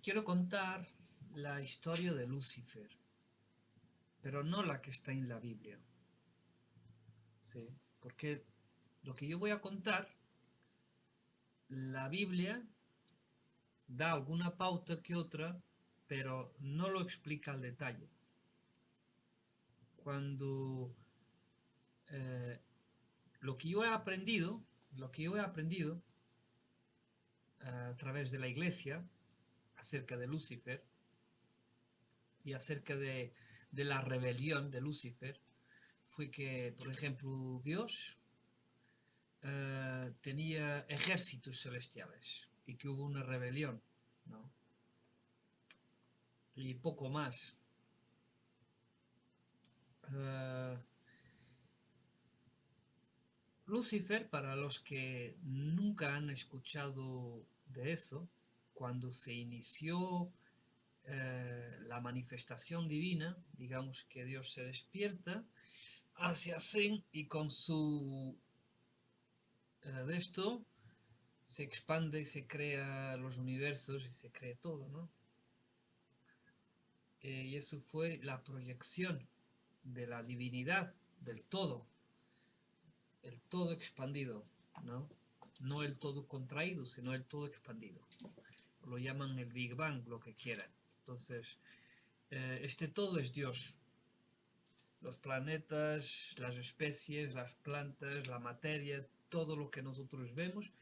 quiero contar la historia de Lucifer, pero no la que está en la Biblia, ¿sí? Porque lo que yo voy a contar, la Biblia da alguna pauta que otra, pero no lo explica al detalle. Cuando lo que yo he aprendido, lo que yo he aprendido a través de la Iglesia acerca de Lucifer y acerca de la rebelión de Lucifer, fue que, por ejemplo, Dios tenía ejércitos celestiales y que hubo una rebelión, ¿no? Y poco más. Uh, Lucifer, para los que nunca han escuchado de eso, cuando se inició la manifestación divina, digamos que Dios se despierta, hace así y con su de esto se expande y se crea los universos y se crea todo, ¿no? Y eso fue la proyección de la divinidad, del todo, el todo expandido, ¿no? No el todo contraído, sino el todo expandido. Lo llaman el Big Bang, lo que quieran. Entonces, este todo es Dios. Los planetas, las especies, las plantas, la materia, todo lo que nosotros vemos,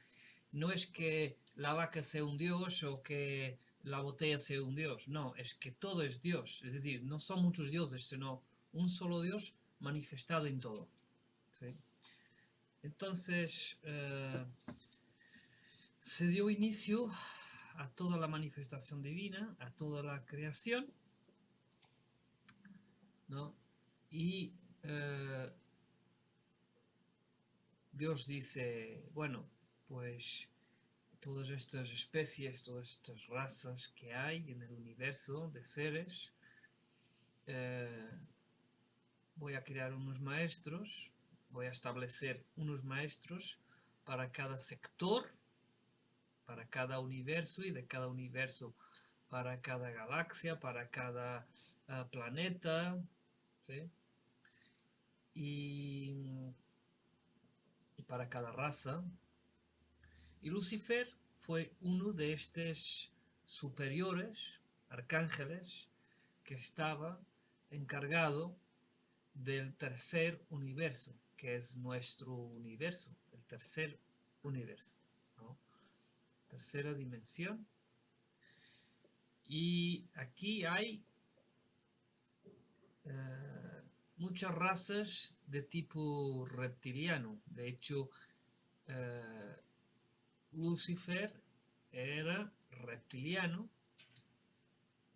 no es que la vaca sea un dios o que la botella sea un dios, no, es que todo es Dios. Es decir, no son muchos dioses, sino un solo Dios manifestado en todo. ¿Sí? Entonces, se dio inicio a toda la manifestación divina, a toda la creación, ¿no? Y Dios dice, bueno, pues todas estas especies, todas estas razas que hay en el universo de seres, eh, voy a crear unos maestros, voy a establecer unos maestros para cada sector, para cada universo y de cada universo para cada galaxia, para cada planeta, ¿sí? y, y para cada raza. Y Lucifer fue uno de estos superiores, arcángeles, que estaba encargado del tercer universo, que es nuestro universo, el tercer universo, ¿no? Tercera dimensión. Y aquí hay muchas razas de tipo reptiliano. De hecho, Lucifer era reptiliano,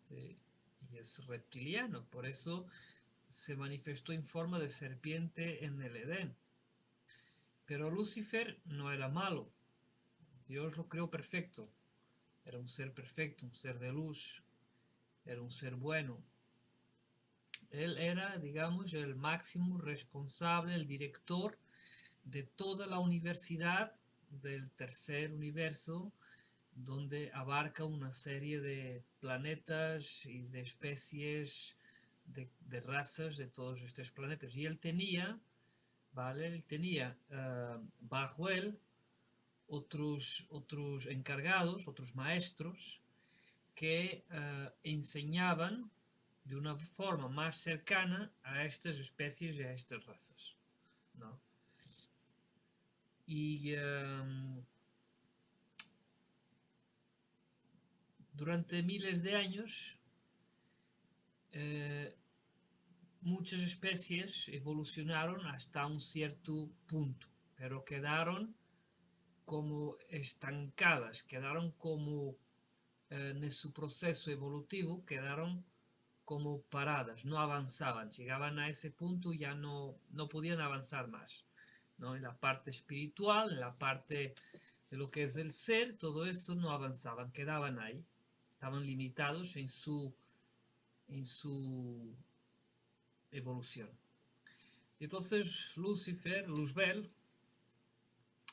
¿sí? Y es reptiliano, por eso se manifestó en forma de serpiente en el Edén. Pero Lucifer no era malo, Dios lo creó perfecto, era un ser perfecto, un ser de luz, era un ser bueno. Él era, digamos, el máximo responsable, el director de toda la universidad del tercer universo, donde abarca una serie de planetas y de especies, de razas de todos estos planetas. Y él tenía, ¿vale? Él tenía bajo él otros encargados, otros maestros, que enseñaban de una forma más cercana a estas especies y a estas razas, ¿no? Y durante miles de años, eh, muchas especies evolucionaron hasta un cierto punto, pero quedaron como estancadas, quedaron como en su proceso evolutivo, quedaron como paradas, no avanzaban, llegaban a ese punto y ya no podían avanzar más, ¿no? En la parte espiritual, en la parte de lo que es el ser, todo eso no avanzaban, quedaban ahí, estaban limitados en su evolución. Entonces Lucifer, Luzbel,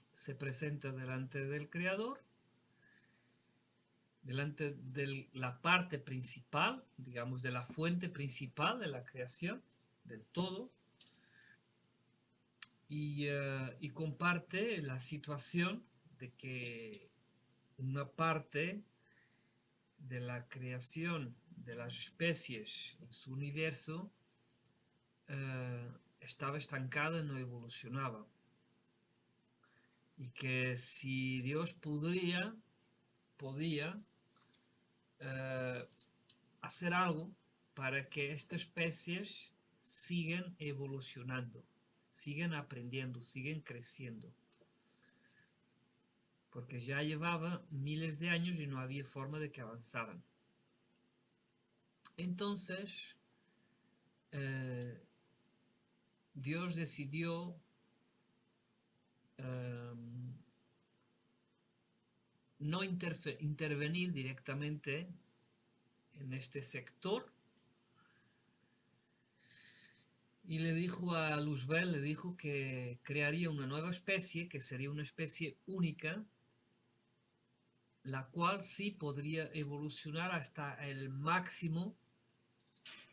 se presenta delante del Creador delante de la parte principal, digamos, de la fuente principal de la creación, del todo, y comparte la situación de que una parte de la creación de las especies en su universo estaba estancada y no evolucionaba. Y que si Dios podía hacer algo para que estas especies sigan evolucionando, sigan aprendiendo, sigan creciendo. Porque ya llevaba miles de años y no había forma de que avanzaran. Entonces, Dios decidió no intervenir directamente en este sector, y le dijo a Luzbel, le dijo que crearía una nueva especie, que sería una especie única, la cual sí podría evolucionar hasta el máximo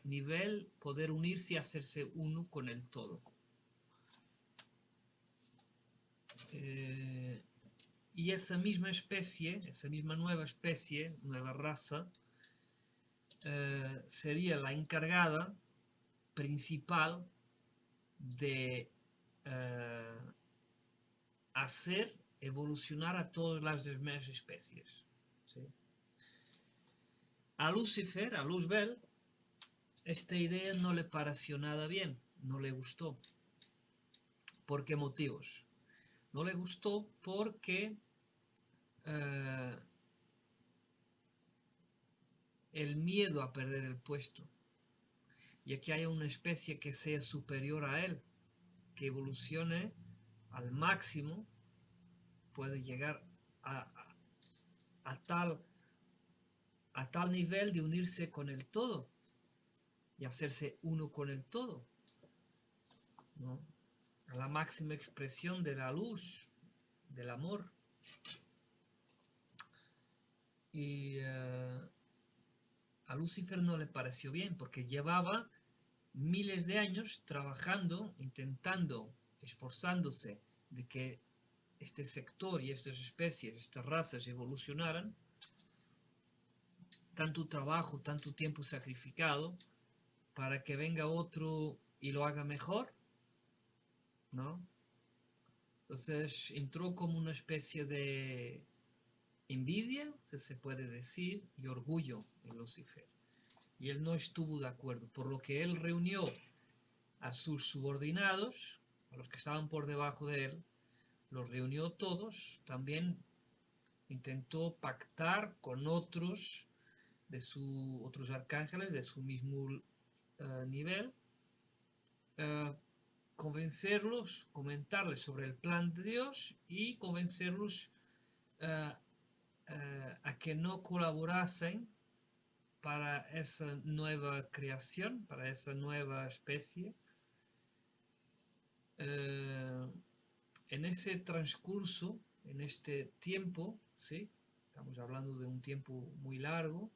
nivel, poder unirse y hacerse uno con el todo. Y esa misma especie, esa misma nueva especie, nueva raza, sería la encargada principal de hacer evolucionar a todas las demás especies. ¿Sí? A Lucifer, a Luzbel, esta idea no le pareció nada bien, no le gustó. ¿Por qué motivos? No le gustó porque el miedo a perder el puesto, y que haya una especie que sea superior a él, que evolucione al máximo, puede llegar a tal nivel de unirse con el todo y hacerse uno con el todo, ¿no? A la máxima expresión de la luz, del amor. Y a Lucifer no le pareció bien porque llevaba miles de años trabajando, intentando, esforzándose de que este sector y estas especies, estas razas evolucionaran. Tanto trabajo, tanto tiempo sacrificado para que venga otro y lo haga mejor, ¿no? Entonces entró como una especie de envidia, si se puede decir, y orgullo en Lucifer. Y él no estuvo de acuerdo, por lo que él reunió a sus subordinados, a los que estaban por debajo de él, los reunió todos, también intentó pactar con otros otros arcángeles de su mismo nivel, convencerlos, comentarles sobre el plan de Dios y convencerlos a que no colaborasen para esa nueva creación, para esa nueva especie. En ese transcurso, en este tiempo, ¿sí? Estamos hablando de un tiempo muy largo,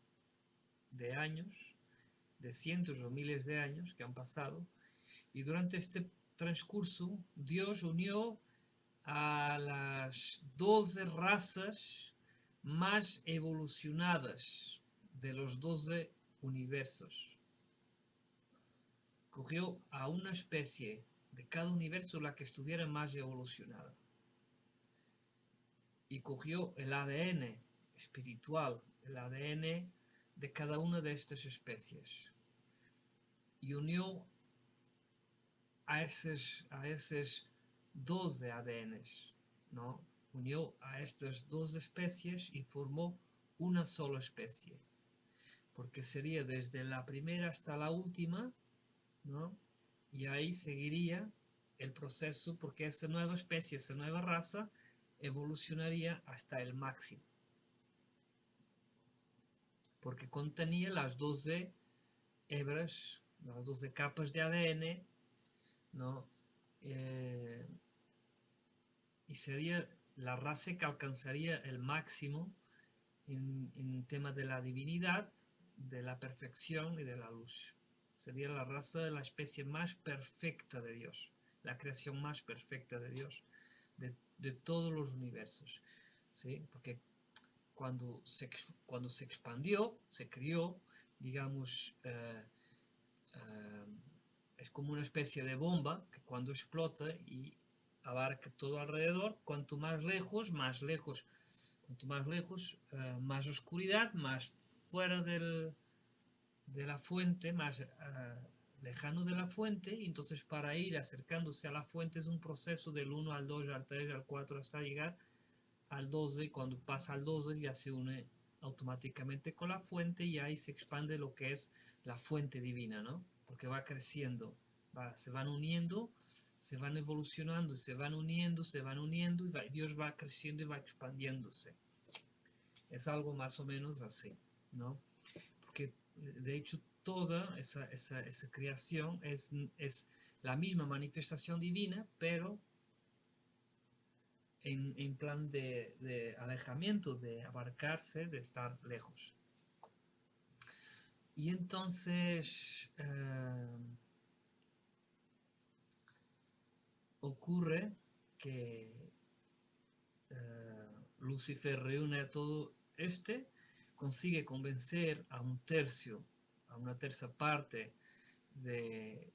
de años, de cientos o miles de años que han pasado, y durante este transcurso Dios unió a las 12 razas más evolucionadas de los 12 universos. Cogió a una especie de cada universo la que estuviera más evolucionada y cogió el ADN espiritual, el ADN de cada una de estas especies y unió a esos 12 ADNs, ¿no? Unió a estas dos especies y formó una sola especie, porque sería desde la primera hasta la última, ¿no? Y ahí seguiría el proceso, porque esa nueva especie, esa nueva raza, evolucionaría hasta el máximo, porque contenía las 12 hebras, las 12 capas de ADN, ¿no? Y sería la raza que alcanzaría el máximo en tema de la divinidad, de la perfección y de la luz. Sería la raza de la especie más perfecta de Dios, la creación más perfecta de Dios, de todos los universos. ¿Sí? Porque cuando se expandió, se crió, digamos, es como una especie de bomba que cuando explota y abarca todo alrededor, cuanto más lejos, cuanto más lejos, más oscuridad, más fuera de la fuente, más lejano de la fuente, y entonces para ir acercándose a la fuente es un proceso del 1 al 2, al 3, al 4, hasta llegar al 12. Cuando pasa al 12 ya se une automáticamente con la fuente y ahí se expande lo que es la fuente divina, ¿no? Porque va creciendo, se van uniendo, se van evolucionando, se van uniendo, y Dios va creciendo y va expandiéndose. Es algo más o menos así, ¿no? Porque de hecho toda esa creación es la misma manifestación divina, pero en plan de alejamiento, de abarcarse, de estar lejos. Y entonces ocurre que Lucifer reúne a todo consigue convencer a un tercio, a una tercera parte de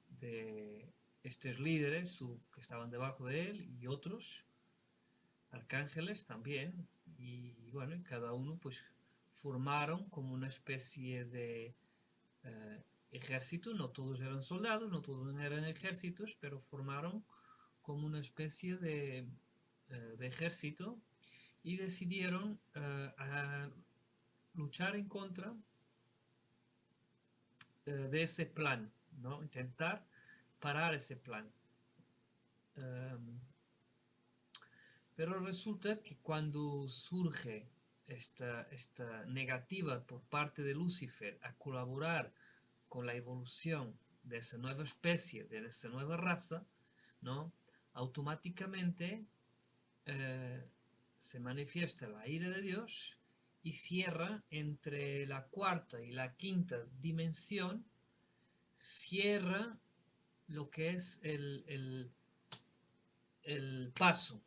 estos líderes que estaban debajo de él y otros arcángeles también, y bueno, cada uno pues formaron como una especie de ejército. No todos eran soldados, no todos eran ejércitos, pero formaron como una especie de ejército y decidieron luchar en contra de ese plan, ¿no? Intentar parar ese plan. Pero resulta que cuando surge esta negativa por parte de Lucifer a colaborar con la evolución de esa nueva especie, de esa nueva raza, ¿no? Automáticamente se manifiesta la ira de Dios y cierra entre la cuarta y la quinta dimensión, cierra lo que es el paso,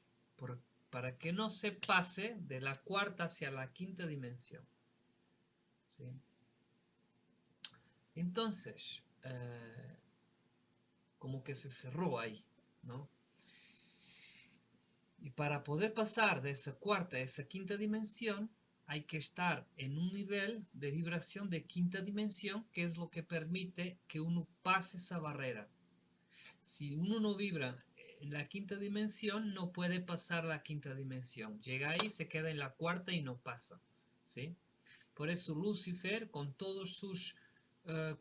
para que no se pase de la cuarta hacia la quinta dimensión. ¿Sí? Entonces, como que se cerró ahí, ¿no? Y para poder pasar de esa cuarta a esa quinta dimensión, hay que estar en un nivel de vibración de quinta dimensión, que es lo que permite que uno pase esa barrera. Si uno no vibra en la quinta dimensión, no puede pasar la quinta dimensión. Llega ahí, se queda en la cuarta y no pasa. ¿Sí? Por eso Lucifer, con todos sus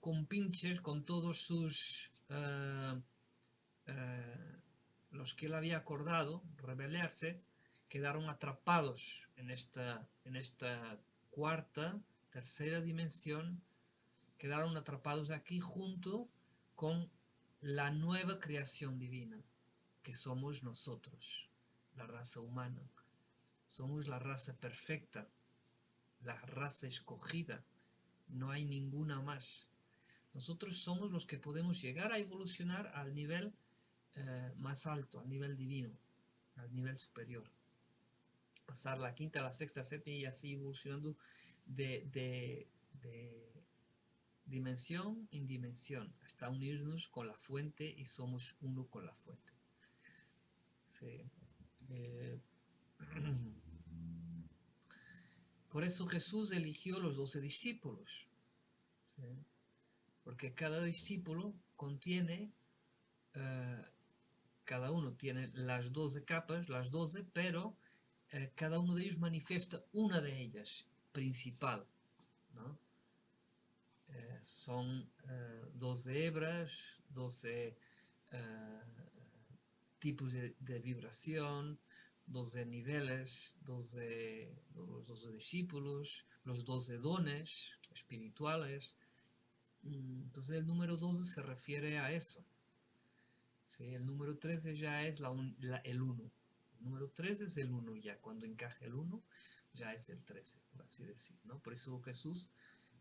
compinches, con todos sus los que él había acordado rebelarse, quedaron atrapados en esta cuarta, tercera dimensión, quedaron atrapados aquí junto con la nueva creación divina, que somos nosotros, la raza humana. Somos la raza perfecta, la raza escogida, no hay ninguna más. Nosotros somos los que podemos llegar a evolucionar al nivel más alto, al nivel divino, al nivel superior. Pasar la quinta, la sexta, séptima y así evolucionando de dimensión en dimensión, hasta unirnos con la fuente y somos uno con la fuente. Sí. Por eso Jesús eligió los 12 discípulos, ¿sí? Porque cada discípulo contiene, cada uno tiene las 12 capas, las 12, pero cada uno de ellos manifiesta una de ellas, principal, ¿no? Son 12 hebras, 12 tipos de vibración, 12 niveles, los 12 discípulos, los 12 dones espirituales. Entonces el número 12 se refiere a eso. ¿Sí? El número 13 ya es el 1. El número 13 es el 1 ya, cuando encaja el 1, ya es el 13, por así decir, ¿no? Por eso Jesús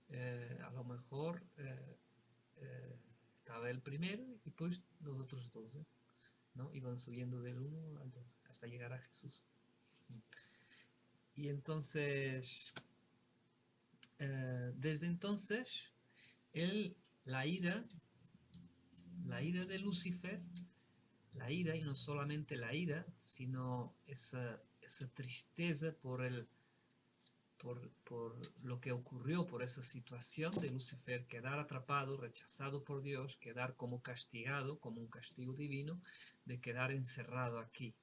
a lo mejor estaba el primero y pues los otros 12, ¿no? Iban subiendo del 1 al 12 hasta llegar a Jesús. Y entonces, desde entonces, él, la ira de Lucifer, la ira, y no solamente la ira, sino esa tristeza por lo que ocurrió, por esa situación de Lucifer, quedar atrapado, rechazado por Dios, quedar como castigado, como un castigo divino, de quedar encerrado aquí.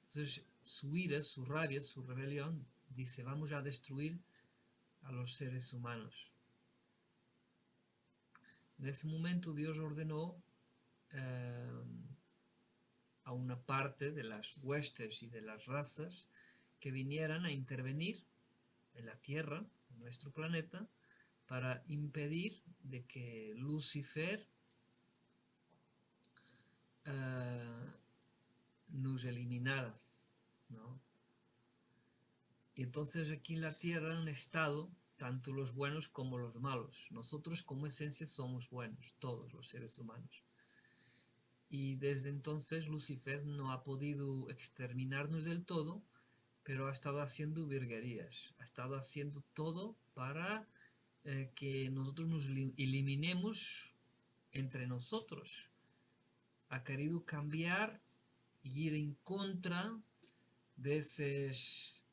Entonces, su ira, su rabia, su rebelión, dice, vamos a destruir a los seres humanos. En ese momento Dios ordenó a una parte de las huestes y de las razas que vinieran a intervenir en la Tierra, en nuestro planeta, para impedir de que Lucifer nos eliminara, ¿no? Y entonces aquí en la Tierra han estado tanto los buenos como los malos. Nosotros como esencia somos buenos, todos los seres humanos. Y desde entonces Lucifer no ha podido exterminarnos del todo, pero ha estado haciendo virguerías, ha estado haciendo todo para que nosotros nos eliminemos entre nosotros. Ha querido cambiar y ir en contra de esos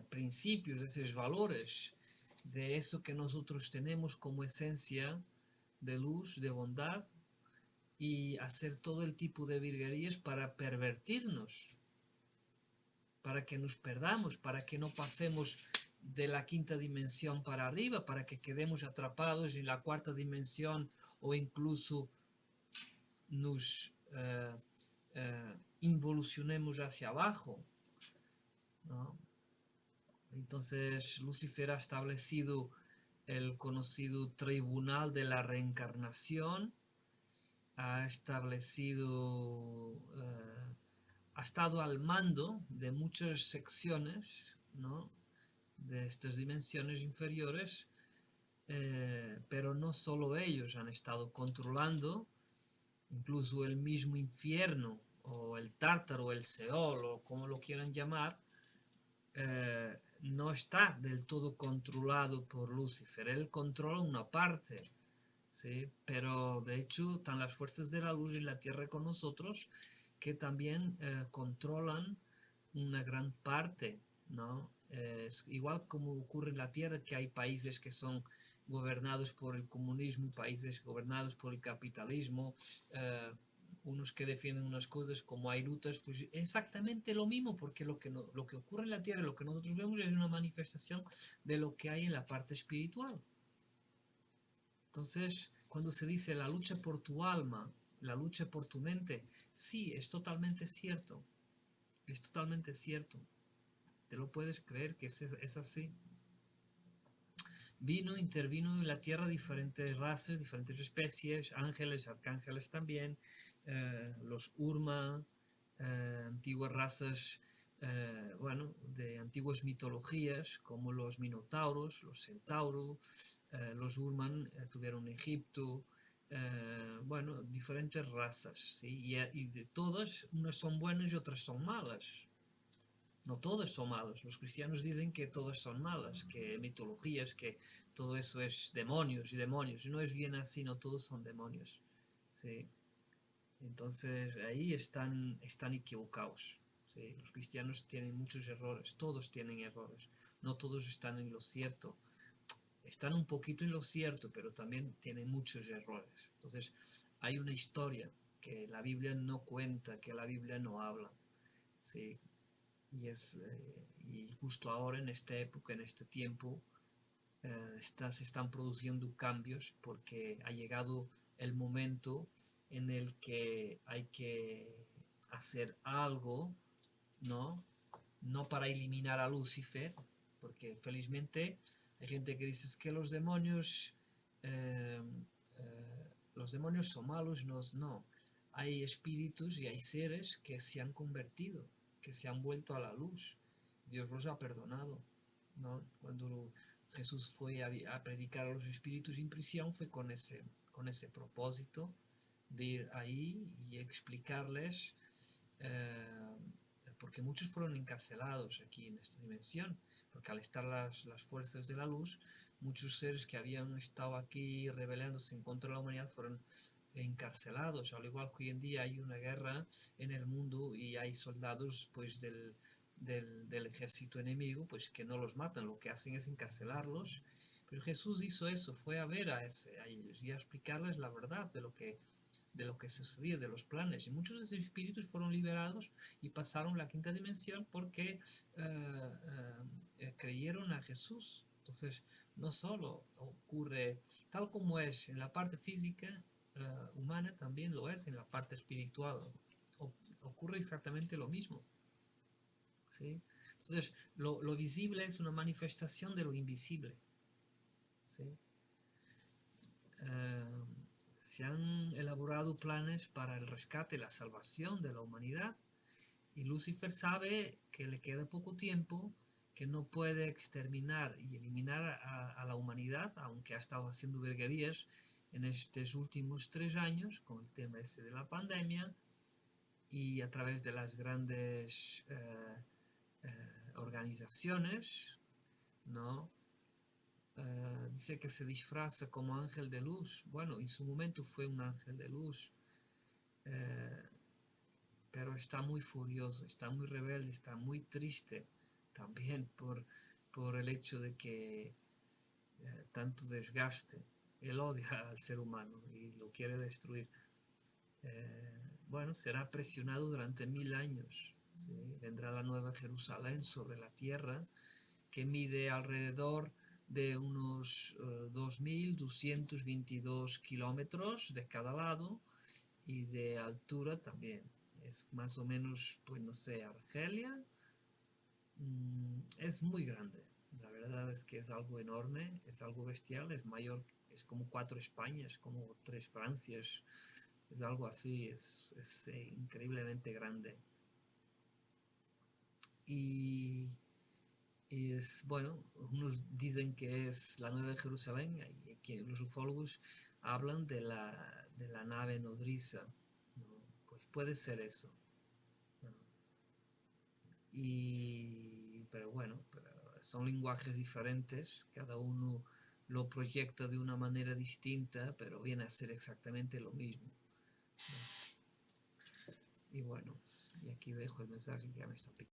principios, de esos valores, de eso que nosotros tenemos como esencia de luz, de bondad, y hacer todo el tipo de virguerías para pervertirnos, para que nos perdamos, para que no pasemos de la quinta dimensión para arriba, para que quedemos atrapados en la cuarta dimensión o incluso nos involucionemos hacia abajo, ¿no? Entonces Lucifer ha establecido el conocido tribunal de la reencarnación, ha establecido, ha estado al mando de muchas secciones, ¿no?, de estas dimensiones inferiores, pero no solo ellos han estado controlando, incluso el mismo infierno, o el tártaro, o el Seol, o como lo quieran llamar, no está del todo controlado por Lucifer. Él controla una parte, ¿sí? Pero de hecho están las fuerzas de la luz en la tierra con nosotros, que también controlan una gran parte, ¿no? Igual como ocurre en la tierra, que hay países que son gobernados por el comunismo, países gobernados por el capitalismo, unos que defienden unas cosas, como hay lutas, pues exactamente lo mismo, porque lo que ocurre en la tierra, lo que nosotros vemos es una manifestación de lo que hay en la parte espiritual. Entonces, cuando se dice la lucha por tu alma, la lucha por tu mente, sí, es totalmente cierto. Es totalmente cierto. Te lo puedes creer que es así. Intervino en la tierra diferentes razas, diferentes especies, ángeles, arcángeles también, los Urma, antiguas razas, bueno, de antiguas mitologías, como los minotauros, los centauros, los Urman tuvieron Egipto, bueno, diferentes razas, ¿sí? Y de todas, unas son buenas y otras son malas. No todas son malas. Los cristianos dicen que todas son malas, que mitologías, que todo eso es demonios y demonios. Y no es bien así, no todos son demonios, ¿sí? Entonces ahí están equivocados, ¿sí? Los cristianos tienen muchos errores, todos tienen errores, no todos están en lo cierto. Están un poquito en lo cierto, pero también tienen muchos errores. Entonces hay una historia que la Biblia no cuenta, que la Biblia no habla, ¿sí? Y justo ahora, en esta época, en este tiempo, se están produciendo cambios, porque ha llegado el momento en el que hay que hacer algo, ¿no? No para eliminar a Lucifer, porque felizmente hay gente que dice que eh, los demonios son malos. No, hay espíritus y hay seres que se han convertido, que se han vuelto a la luz. Dios los ha perdonado. ¿no? Cuando Jesús fue a predicar a los espíritus en prisión fue con ese propósito de ir ahí y explicarles, eh, porque muchos fueron encarcelados aquí en esta dimensión, porque al estar las fuerzas de la luz, muchos seres que habían estado aquí rebelándose en contra de la humanidad fueron encarcelados, al igual que hoy en día hay una guerra en el mundo y hay soldados pues del ejército enemigo pues que no los matan, lo que hacen es encarcelarlos. Pero Jesús hizo eso, fue a ver a ellos y a explicarles la verdad de lo que sucedía, de los planes. Y muchos de esos espíritus fueron liberados y pasaron la quinta dimensión porque creyeron a Jesús. Entonces, no solo ocurre tal como es en la parte física humana, también lo es en la parte espiritual. Ocurre exactamente lo mismo. ¿Sí? Entonces, lo visible es una manifestación de lo invisible. ¿Sí? Eh, Se han elaborado planes para el rescate y la salvación de la humanidad y Lucifer sabe que le queda poco tiempo, que no puede exterminar y eliminar a la humanidad, aunque ha estado haciendo virguerías en estos últimos 3 años con el tema ese de la pandemia y a través de las grandes organizaciones, ¿no? Dice que se disfraza como ángel de luz. Bueno, en su momento fue un ángel de luz, eh, pero está muy furioso, está muy rebelde, está muy triste también por el hecho de que tanto desgaste. Él odia al ser humano y lo quiere destruir. Bueno, será presionado durante 1000 años. ¿Sí? Vendrá la nueva Jerusalén sobre la tierra que mide alrededor de unos 2.222 kilómetros de cada lado y de altura también. Es más o menos, pues no sé, Argelia. Es muy grande. La verdad es que es algo enorme, es algo bestial, es mayor, es como 4 Españas, como 3 Francias, es algo así, es increíblemente grande. Y es, bueno, unos dicen que es la Nueva Jerusalén, y que los ufólogos hablan de la nave nodriza, ¿no? Pues puede ser eso, ¿no? Pero bueno, son lenguajes diferentes, cada uno lo proyecta de una manera distinta, pero viene a ser exactamente lo mismo, ¿no? Y bueno, y aquí dejo el mensaje que ya me está picando.